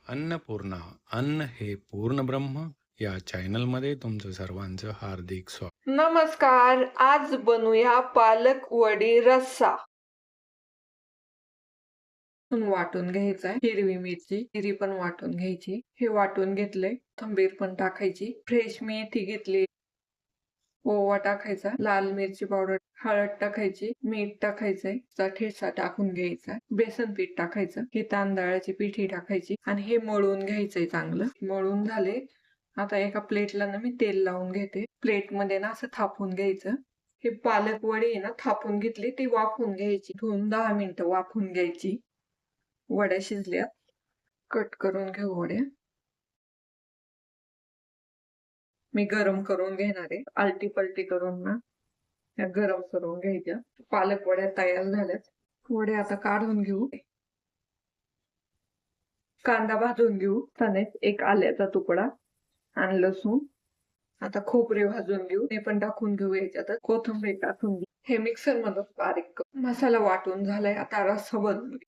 अन्नपूर्णा अन्न हे पूर्ण ब्रह्म या चॅनलमध्ये तुमचं सर्वांचं हार्दिक स्वागत. नमस्कार. आज बनवूया पालक वडी रस्सा. वाटून घ्यायचा आहे. हिरवी मिरची हिरी पण वाटून घ्यायची. हे वाटून घेतले. कोथिंबीर पण टाकायची. फ्रेश मेथी घेतली. ओवा टाकायचा. लाल मिरची पावडर, हळद टाकायची, मीठ टाकायचंय, ठेचा टाकून घ्यायचा, बेसन पीठ टाकायचं, ही तांदळाची पिठी टाकायची आणि हे मळून घ्यायचंय चांगलं. मळून झाले. आता एका प्लेटला ना मी तेल लावून घेते. प्लेट मध्ये ना असं थापून घ्यायचं. हे पालक वडी आहे ना थापून घेतली, ती वाफवून घ्यायची. ठेवून 10 मिनिटं वाफवून घ्यायची. वड्या शिजल्या. कट करून घेऊ वड्या. मी गरम करून घेणार आहे. आलटी पलटी करून ना त्या गरम करून घ्यायच्या. पालक वड्या तयार झाल्यात. वड्या आता काढून घेऊ. कांदा भाजून घेऊ. त्यानेच एक आल्याचा तुकडा आणि लसूण. आता खोबरे भाजून घेऊ. ते पण टाकून घेऊ याच्यात. कोथिंबीर टाकून घेऊ. हे मिक्सर मधून बारीक करू. मसाला वाटून झालाय. आता रस्सा बनवून घेऊ.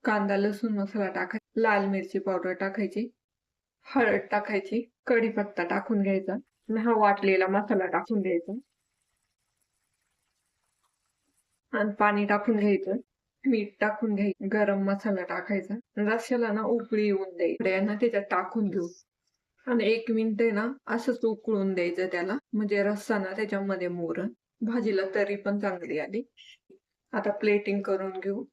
कांदा लसूण मसाला टाकायचा. लाल मिरची पावडर टाकायची. हळद टाकायची. कढीपत्ता टाकून घ्यायचा. आणि हा वाटलेला मसाला टाकून द्यायचा आणि पाणी टाकून घ्यायचं. मीठ टाकून घ्यायचं. गरम मसाला टाकायचा. रश्श्याला ना उकळी येऊन द्यायची. ना त्याच्यात टाकून घेऊ आणि 1 मिनिट ना असंच उकळून द्यायचं त्याला. म्हणजे रस्सा ना त्याच्यामध्ये मुरण. भाजीला तरी पण चांगली आली. आता प्लेटिंग करून घेऊ.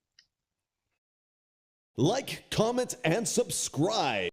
Like, comment, and subscribe.